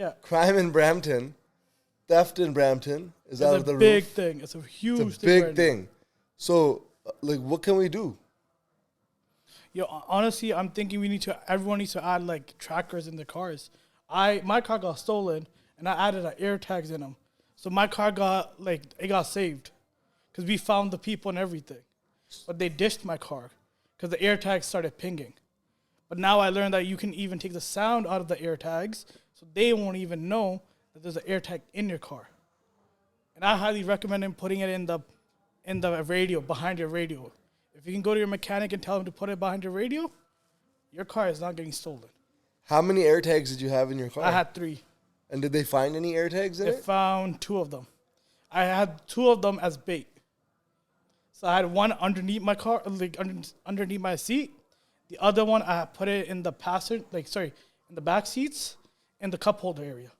Yeah. Crime in Brampton, theft in Brampton is out of the roof. It's a big thing. It's a huge It's a big right thing. now. So, like, what can we do? Yo, honestly, I'm thinking everyone needs to add like trackers in their cars. My car got stolen and I added air tags in them. So my car it got saved because we found the people and everything. But they dished my car because the air tags started pinging. But now I learned that you can even take the sound out of the air tags so they won't even know that there's an air tag in your car. And I highly recommend putting it in the radio, behind your radio. If you can go to your mechanic and tell him to put it behind your radio, your car is not getting stolen. How many air tags did you have in your car? I had 3. And did they find any air tags in They it? found 2 of them. I had 2 of them as bait. So I had one underneath my car, underneath my seat. The other one, I put it in the in the back seats, in the cup holder area.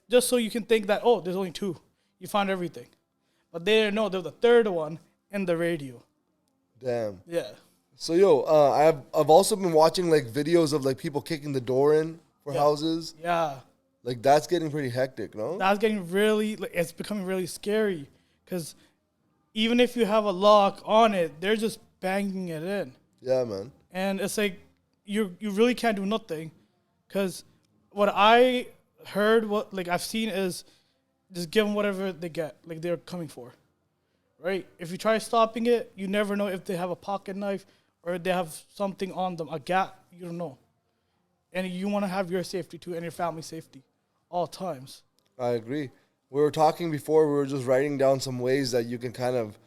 Just so you can think that, oh, there's only 2. You found everything. But they didn't know there was a third one in the radio. Damn. Yeah. So, I've also been watching, like, videos of, like, people kicking the door in for houses. Yeah. Like, that's getting pretty hectic, no? That's getting really, it's becoming really scary. Because even if you have a lock on it, they're just banging it in. Yeah, man. And it's like, you really can't do nothing. Because what I heard, I've seen is just give them whatever they get, like they're coming for. Right? If you try stopping it, you never know if they have a pocket knife or they have something on them, a gap, you don't know. And you want to have your safety too and your family's safety all times. I agree. We were talking before, we were just writing down some ways that you can kind of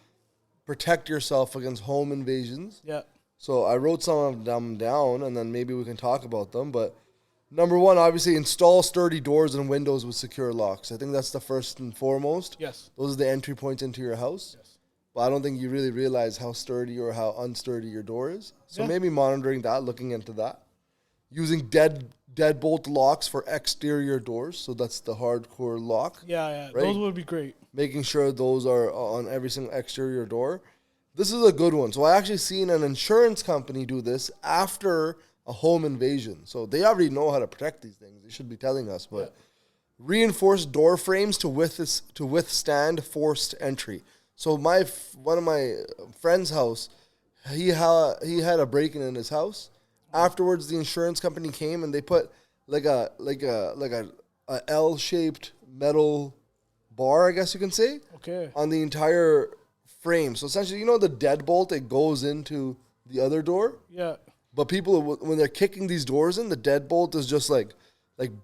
protect yourself against home invasions. Yeah. So I wrote some of them down, and then maybe we can talk about them. But number 1, obviously, install sturdy doors and windows with secure locks. I think that's the first and foremost. Yes. Those are the entry points into your house. Yes. But I don't think you really realize how sturdy or how unsturdy your door is. So Yeah. maybe monitoring that, looking into that. Using deadbolt locks for exterior doors. So that's the hardcore lock. Yeah. Right? Those would be great. Making sure those are on every single exterior door. This is a good one. So I actually seen an insurance company do this after a home invasion. So they already know how to protect these things. They should be telling us. But reinforced door frames to withstand forced entry. So one of my friend's house, he had a break-in in his house. Afterwards, the insurance company came and they put like a L-shaped metal bar, I guess you can say, on the entire frame. So essentially, the deadbolt, it goes into the other door. Yeah. But people, when they're kicking these doors in, the deadbolt is just like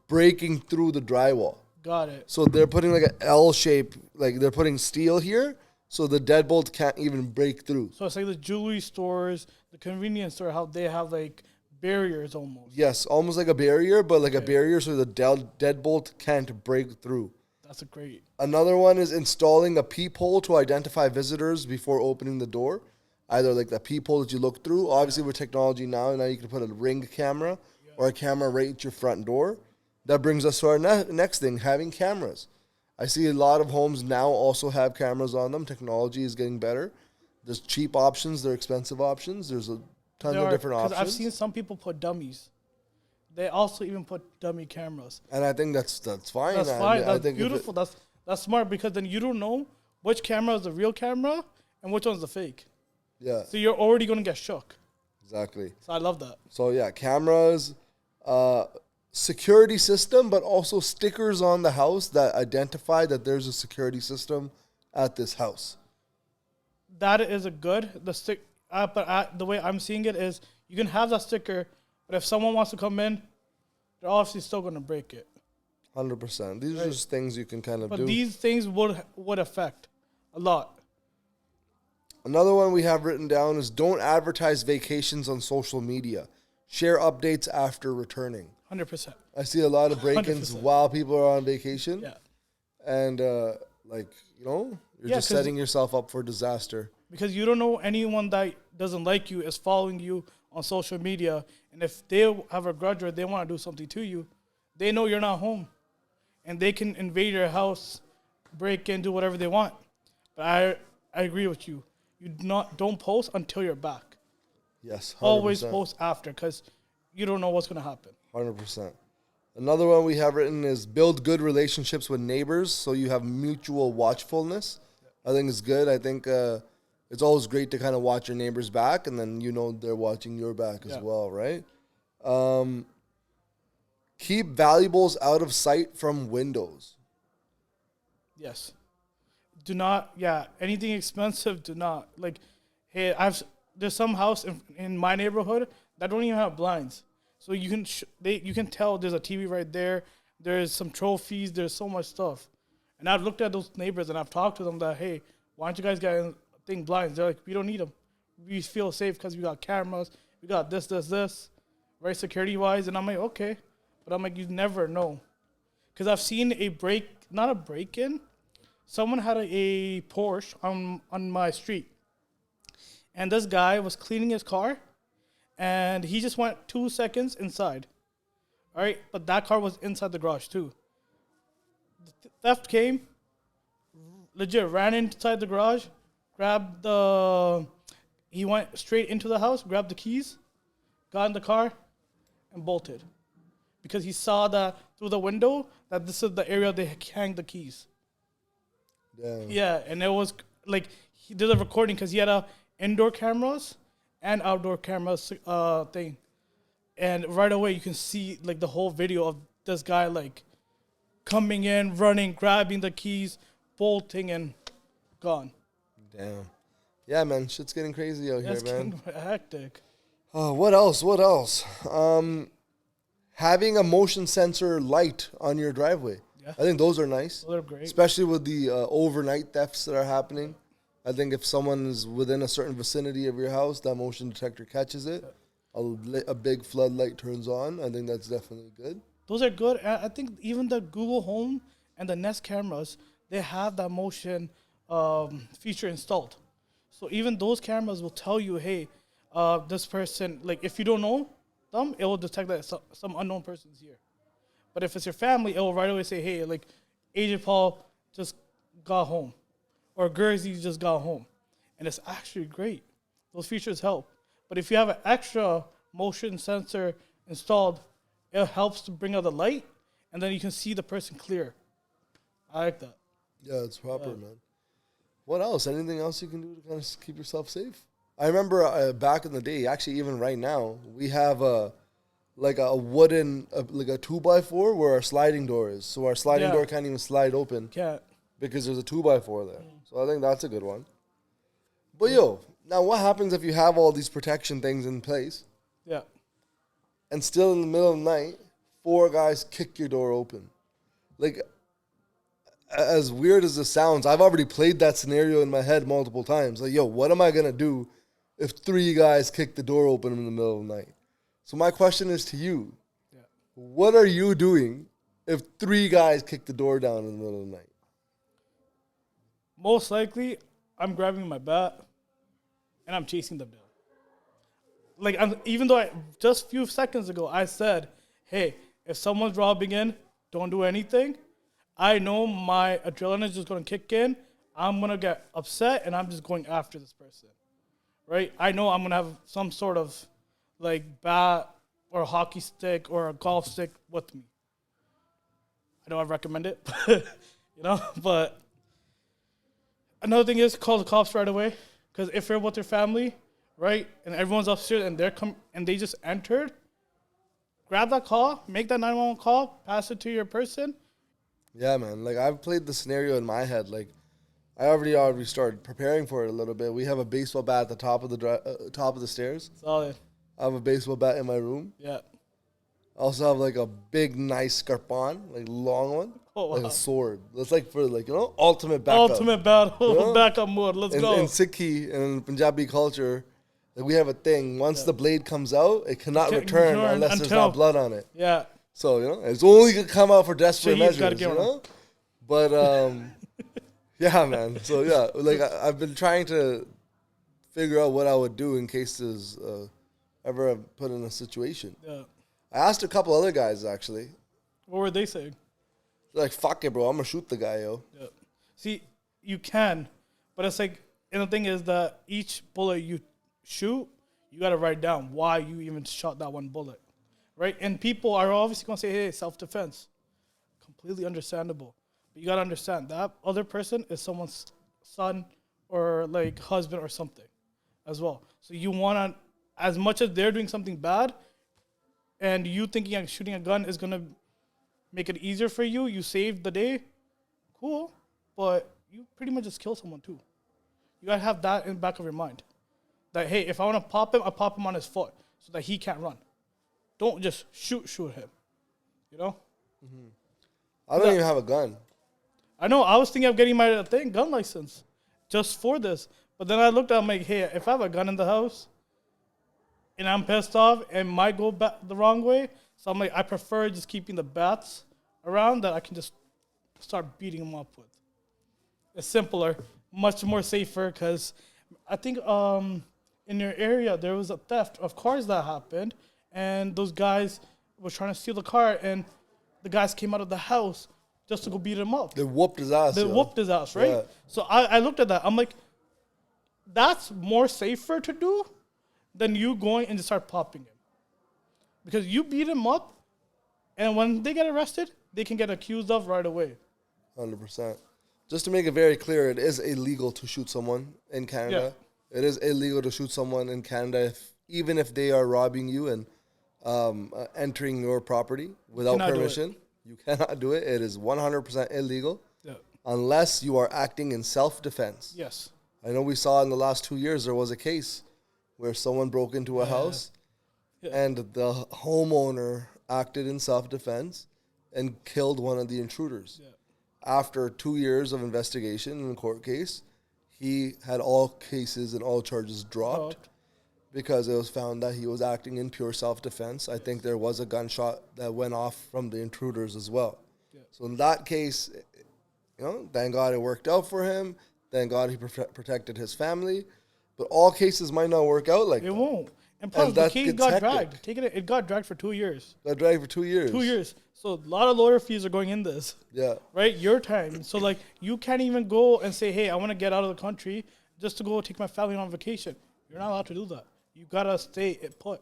breaking through the drywall. Got it. So they're putting like an L shape, like they're putting steel here, so the deadbolt can't even break through. So it's like the jewelry stores, the convenience store, how they have like barriers almost. Yes, almost like a barrier, but like a barrier so the deadbolt can't break through. That's a great. Another one is installing a peephole to identify visitors before opening the door. Either like the peephole that you look through. Obviously, with technology now you can put a Ring camera or a camera right at your front door. That brings us to our next thing, having cameras. I see a lot of homes now also have cameras on them. Technology is getting better. There's cheap options. There are expensive options. There's a ton of different options. I've seen some people put dummies. They also even put dummy cameras. And I think that's fine. That's fine. I That's think beautiful. That's smart because then you don't know which camera is the real camera and which one's the fake. Yeah. So you're already going to get shook. Exactly. So I love that. So yeah, cameras, security system, but also stickers on the house that identify that there's a security system at this house. That is a good. The way I'm seeing it is you can have that sticker, but if someone wants to come in, they're obviously still going to break it. 100%. These are just things you can kind of do. But these things would affect a lot. Another one we have written down is don't advertise vacations on social media. Share updates after returning. 100%. I see a lot of break-ins 100%. while people are on vacation. Yeah. And, you're just setting yourself up for disaster. Because you don't know anyone that doesn't like you is following you on social media. And if they have a grudge or they want to do something to you, they know you're not home. And they can invade your house, break in, do whatever they want. But I agree with you. Don't post until you're back. Yes, 100%. Always post after because you don't know what's going to happen. 100%. Another one we have written is build good relationships with neighbors so you have mutual watchfulness. I think it's good. I think it's always great to kind of watch your neighbor's back, and then you know they're watching your back as well, right? Keep valuables out of sight from windows. Yes. Do not, anything expensive, do not. Like, hey, there's some house in my neighborhood that don't even have blinds. So you can you can tell there's a TV right there. There's some trophies. There's so much stuff. And I've looked at those neighbors and I've talked to them that, hey, why don't you guys get blinds? They're like, we don't need them. We feel safe because we got cameras. We got this, right, security-wise. And I'm like, okay. But I'm like, you never know. Because I've seen not a break-in. Someone had a Porsche on my street. And this guy was cleaning his car. And he just went 2 seconds inside. All right? But that car was inside the garage, too. The theft came, legit ran inside the garage, he went straight into the house, grabbed the keys, got in the car, and bolted. Because he saw that through the window that this is the area they hang the keys. Damn. Yeah, and it was like he did a recording because he had indoor cameras and outdoor cameras thing. And right away you can see like the whole video of this guy like coming in, running, grabbing the keys, bolting, and gone. Damn. Yeah, man, shit's getting crazy out here, man. Getting hectic. What else? Having a motion sensor light on your driveway. Yeah. I think those are nice. Those are great. Especially with the overnight thefts that are happening. I think if someone is within a certain vicinity of your house, that motion detector catches it. A big floodlight turns on. I think that's definitely good. Those are good. I think even the Google Home and the Nest cameras, they have that motion feature installed. So even those cameras will tell you, hey, this person, like if you don't know them, it will detect that some unknown person's here. But if it's your family, it will right away say, hey, like Agent Paul just got home or Guraziz just got home. And it's actually great. Those features help. But if you have an extra motion sensor installed, it helps to bring out the light, and then you can see the person clear. I like that. Yeah, it's proper, man. What else? Anything else you can do to kind of keep yourself safe? I remember back in the day, actually even right now, we have a wooden, like a 2x4 where our sliding door is. So our sliding door can't even slide open. Can't. Because there's a 2x4 there. So I think that's a good one. But now what happens if you have all these protection things in place? Yeah. And still in the middle of the night, 4 guys kick your door open. Like, as weird as this sounds, I've already played that scenario in my head multiple times. Like, what am I going to do if 3 guys kick the door open in the middle of the night? So my question is to you. Yeah. What are you doing if 3 guys kick the door down in the middle of the night? Most likely, I'm grabbing my bat and I'm chasing them down. Like, even though just a few seconds ago I said, hey, if someone's robbing in, don't do anything. I know my adrenaline is just going to kick in. I'm going to get upset, and I'm just going after this person, right? I know I'm going to have some sort of, like, bat or a hockey stick or a golf stick with me. I know I recommend it, but another thing is call the cops right away, because if you're with your family, right, and everyone's upstairs and they just entered, grab that call, make that 911 call, pass it to your person. Yeah, man. Like, I've played the scenario in my head. Like, I already started preparing for it a little bit. We have a baseball bat at the top of the stairs. Solid. I have a baseball bat in my room. Yeah. I also have, like, a big, nice scarpon, like, long one. Oh, wow. Like a sword. That's, like, for, like, ultimate backup. Ultimate battle, backup mode. Let's go. In Sikhi and in Punjabi culture, like, we have a thing. Once the blade comes out, it cannot return unless there's not blood on it. Yeah. So, it's only going to come out for desperate measures, But, yeah, man. So, yeah, like, I've been trying to figure out what I would do in case there's ever put in a situation. Yeah. I asked a couple other guys, actually. What were they saying? They're like, fuck it, bro. I'm going to shoot the guy, yo. Yeah. See, you can, but it's like, and the thing is that each bullet you shoot, you got to write down why you even shot that one bullet. right? And people are obviously gonna say, "Hey, self-defense." Completely understandable. But you gotta understand that other person is someone's son or like husband or something, as well. So you wanna, as much as they're doing something bad, and you thinking like shooting a gun is gonna make it easier for you, you saved the day, cool. But you pretty much just kill someone too. You gotta have that in the back of your mind. That hey, if I wanna pop him, I pop him on his foot so that he can't run. Don't just shoot him. You know? I don't even have a gun. I know, I was thinking of getting my gun license just for this. But then I looked at it, I'm like, hey, if I have a gun in the house and I'm pissed off and might go back the wrong way, so I'm like, I prefer just keeping the bats around that I can just start beating them up with. It's simpler, much more safer, because I think in your area there was a theft of cars that happened, and those guys were trying to steal the car, and the guys came out of the house just to go beat him up. They whooped his ass. They whooped his ass, right? Yeah. So I looked at that. I'm like, that's more safer to do than you going and just start popping him. Because you beat him up, and when they get arrested, they can get accused of right away. 100%. Just to make it very clear, it is illegal to shoot someone in Canada. Yeah. It is illegal to shoot someone in Canada, even if they are robbing you and entering your property without permission. You cannot do it. It is 100% illegal unless you are acting in self-defense. Yes. I know we saw in the last 2 years there was a case where someone broke into a house and the homeowner acted in self-defense and killed one of the intruders. Yeah. After 2 years of investigation in a court case, he had all cases and all charges dropped because it was found that he was acting in pure self-defense. I think there was a gunshot that went off from the intruders as well. Yeah. So in that case, thank God it worked out for him. Thank God he protected his family. But all cases might not work out like that. It won't. And plus, the case got dragged. It got dragged for 2 years. Got dragged for 2 years. 2 years. So a lot of lawyer fees are going in this. Yeah. Right? Your time. So, like, you can't even go and say, hey, I want to get out of the country just to go take my family on vacation. You're not allowed to do that. You got to stay put.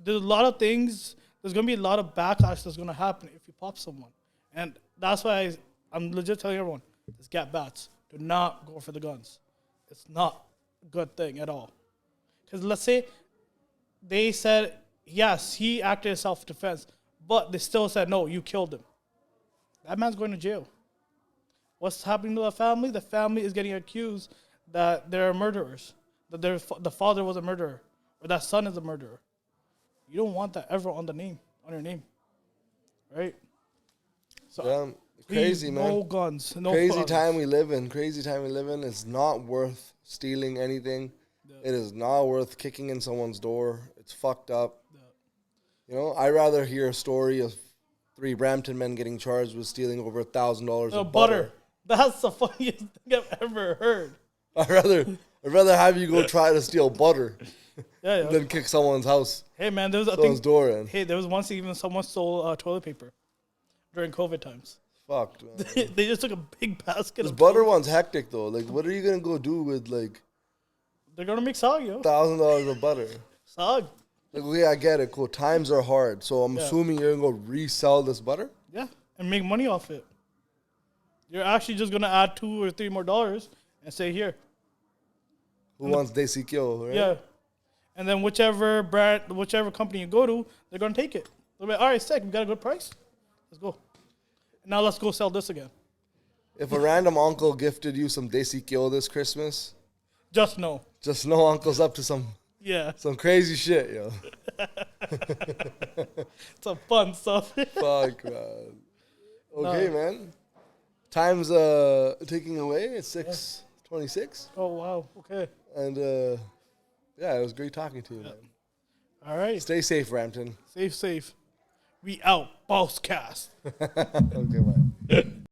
There's a lot of things. There's going to be a lot of backlash that's going to happen if you pop someone. And that's why I'm legit telling everyone, just get bats. Do not go for the guns. It's not a good thing at all. Because let's say they said, yes, he acted in self-defense, but they still said, no, you killed him. That man's going to jail. What's happening to the family? The family is getting accused that they're murderers, that the father was a murderer, or that son is a murderer. You don't want that ever on your name, right? So crazy, man. No guns, no crazy fathers. time we live in. Crazy time we live in. It's not worth stealing anything. Yeah. It is not worth kicking in someone's door. It's fucked up. Yeah. I'd rather hear a story of 3 Brampton men getting charged with stealing over $1,000 of butter. That's the funniest thing I've ever heard. I'd rather have you go try to steal butter than kick someone's house. Hey man, there was someone's door in. Hey, there was once even someone stole toilet paper during COVID times. Fucked, man. They just took a big basket. This butter one's hectic though. Like, what are you gonna go do with like? They're gonna make sog, yo. $1,000 of butter. Sog. Like, okay, I get it. Cool. Times are hard, so I'm assuming you're gonna go resell this butter. Yeah, and make money off it. You're actually just gonna add $2 or $3 more and say here. Who wants Desi Kyo, right? Yeah. And then whichever company you go to, they're gonna take it. They'll be like, all right, sick. We got a good price. Let's go. Now let's go sell this again. If a random uncle gifted you some Desi Kyo this Christmas, just know uncle's up to some crazy shit, yo. Some fun stuff. Fuck, man. Okay, man. Time's ticking away. It's 6:26. Oh wow. Okay. And it was great talking to you, man. All right. Stay safe, Brampton. Safe. We out. Bosscast. Okay, bye.